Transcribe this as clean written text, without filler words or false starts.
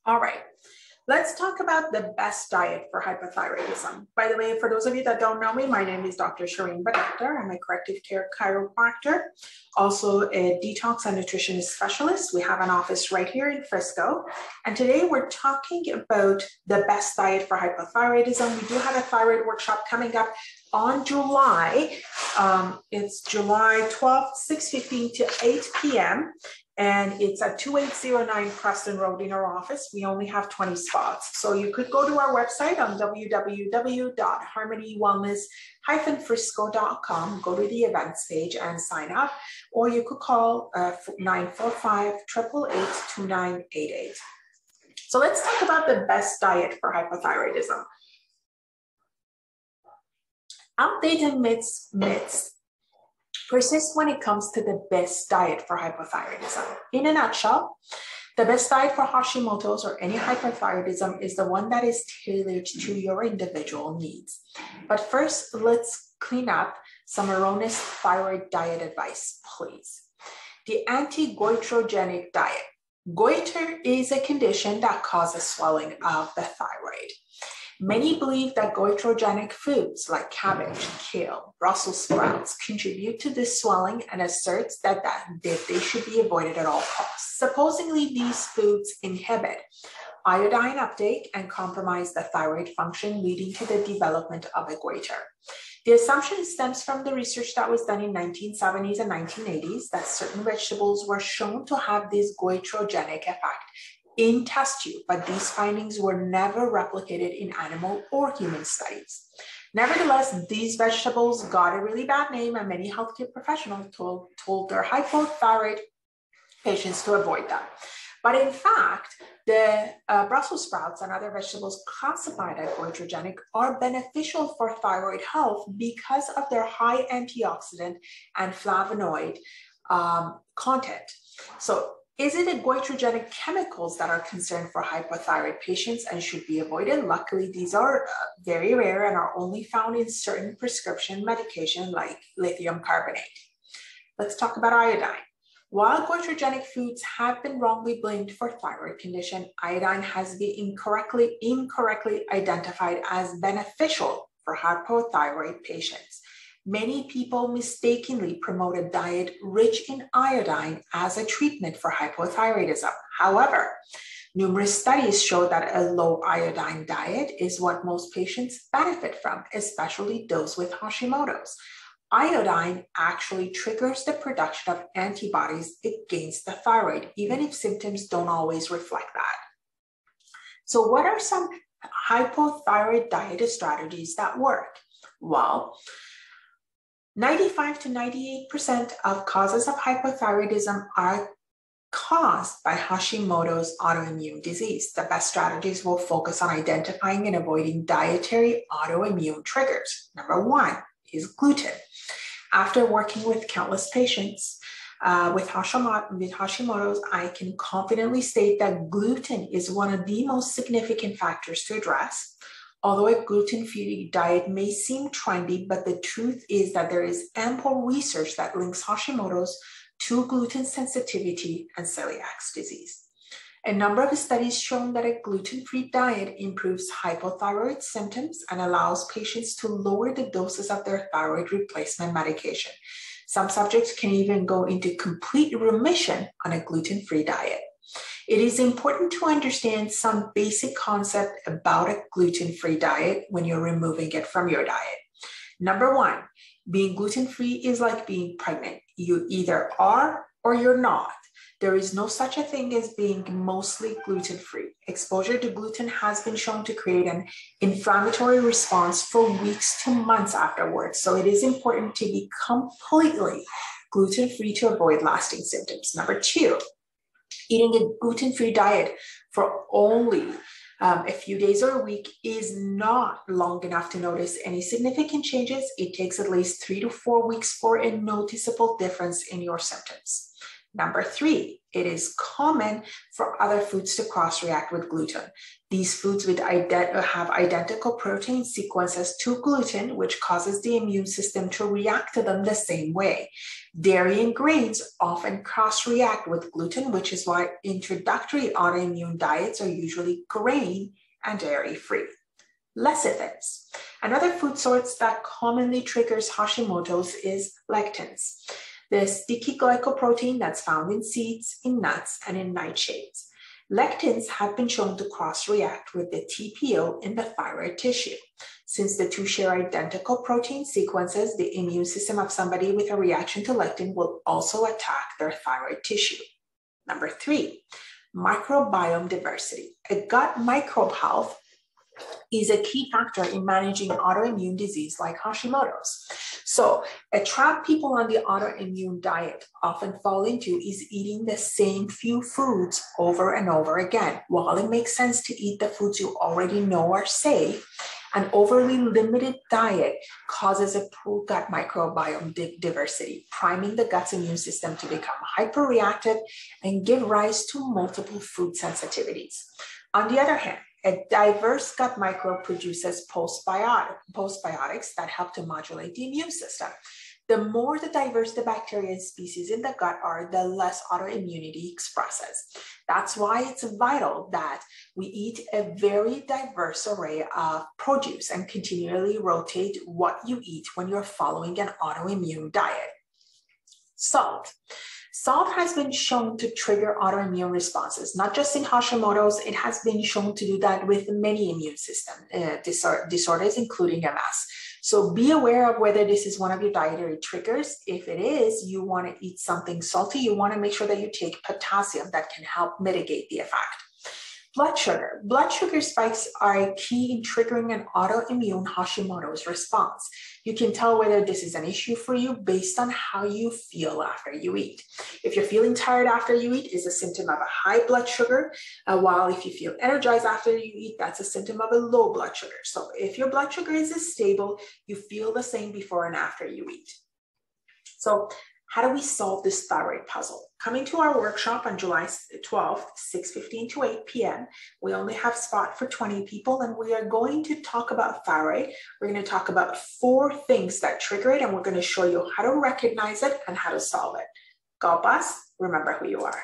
All right, let's talk about the best diet for hypothyroidism. By the way, for those of you that don't know me, my name is Dr. Shireen Badaktar. I'm a corrective care chiropractor, also a detox and nutrition specialist. We have an office right here in Frisco. And today we're talking about the best diet for hypothyroidism. We do have a thyroid workshop coming up on July. It's July 12th, 6:15 to 8 p.m. And it's at 2809 Preston Road in our office. We only have 20 spots. So you could go to our website on www.harmonywellness-frisco.com, go to the events page and sign up, or you could call 945-888-2988. So let's talk about the best diet for hypothyroidism. Outdated myths persist when it comes to the best diet for hypothyroidism. In a nutshell, the best diet for Hashimoto's or any hypothyroidism is the one that is tailored to your individual needs. But first, let's clean up some erroneous thyroid diet advice, please. The anti-goitrogenic diet. Goiter is a condition that causes swelling of the thyroid. Many believe that goitrogenic foods like cabbage, kale, Brussels sprouts contribute to this swelling and asserts that they should be avoided at all costs. Supposedly, these foods inhibit iodine uptake and compromise the thyroid function, leading to the development of a goiter. The assumption stems from the research that was done in 1970s and 1980s that certain vegetables were shown to have this goitrogenic effect in test tube, but these findings were never replicated in animal or human studies. Nevertheless, these vegetables got a really bad name, and many healthcare professionals told their hypothyroid patients to avoid them. But in fact, the Brussels sprouts and other vegetables classified as goitrogenic are beneficial for thyroid health because of their high antioxidant and flavonoid content. So, is it the goitrogenic chemicals that are concerned for hypothyroid patients and should be avoided? Luckily, these are very rare and are only found in certain prescription medication like lithium carbonate. Let's talk about iodine. While goitrogenic foods have been wrongly blamed for thyroid condition, iodine has been incorrectly identified as beneficial for hypothyroid patients. Many people mistakenly promote a diet rich in iodine as a treatment for hypothyroidism. However, numerous studies show that a low iodine diet is what most patients benefit from, especially those with Hashimoto's. Iodine actually triggers the production of antibodies against the thyroid, even if symptoms don't always reflect that. So what are some hypothyroid diet strategies that work? Well, 95 to 98% of causes of hypothyroidism are caused by Hashimoto's autoimmune disease. The best strategies will focus on identifying and avoiding dietary autoimmune triggers. Number one is gluten. After working with countless patients with Hashimoto's, I can confidently state that gluten is one of the most significant factors to address. Although a gluten-free diet may seem trendy, but the truth is that there is ample research that links Hashimoto's to gluten sensitivity and celiac disease. A number of studies show that a gluten-free diet improves hypothyroid symptoms and allows patients to lower the doses of their thyroid replacement medication. Some subjects can even go into complete remission on a gluten-free diet. It is important to understand some basic concept about a gluten-free diet when you're removing it from your diet. Number one, being gluten-free is like being pregnant. You either are or you're not. There is no such a thing as being mostly gluten-free. Exposure to gluten has been shown to create an inflammatory response for weeks to months afterwards. So it is important to be completely gluten-free to avoid lasting symptoms. Number two, eating a gluten-free diet for only a few days or a week is not long enough to notice any significant changes. It takes at least 3 to 4 weeks for a noticeable difference in your symptoms. Number 3, it is common for other foods to cross-react with gluten. These foods have identical protein sequences to gluten, which causes the immune system to react to them the same way. Dairy and grains often cross-react with gluten, which is why introductory autoimmune diets are usually grain and dairy-free. Lecithins. Another food source that commonly triggers Hashimoto's is lectins, the sticky glycoprotein that's found in seeds, in nuts, and in nightshades. Lectins have been shown to cross-react with the TPO in the thyroid tissue. Since the two share identical protein sequences, the immune system of somebody with a reaction to lectin will also attack their thyroid tissue. Number 3, microbiome diversity. A gut microbe health is a key factor in managing autoimmune disease like Hashimoto's. So a trap people on the autoimmune diet often fall into is eating the same few foods over and over again. While it makes sense to eat the foods you already know are safe, an overly limited diet causes a poor gut microbiome diversity, priming the gut's immune system to become hyperreactive and give rise to multiple food sensitivities. On the other hand, a diverse gut microbe produces postbiotics that help to modulate the immune system. The more the diverse the bacteria and species in the gut are, the less autoimmunity expresses. That's why it's vital that we eat a very diverse array of produce and continually rotate what you eat when you're following an autoimmune diet. Salt. Salt has been shown to trigger autoimmune responses, not just in Hashimoto's. It has been shown to do that with many immune system disorders, including MS. So be aware of whether this is one of your dietary triggers. If it is, you want to eat something salty. You want to make sure that you take potassium that can help mitigate the effect. Blood sugar. Blood sugar spikes are key in triggering an autoimmune Hashimoto's response. You can tell whether this is an issue for you based on how you feel after you eat. If you're feeling tired after you eat, is a symptom of a high blood sugar, while if you feel energized after you eat, that's a symptom of a low blood sugar. So if your blood sugar is stable, you feel the same before and after you eat. So how do we solve this thyroid puzzle? Coming to our workshop on July 12th, 6:15 to 8 p.m. We only have spot for 20 people, and we are going to talk about thyroid. We're going to talk about 4 things that trigger it, and we're going to show you how to recognize it and how to solve it. God bless. Remember who you are.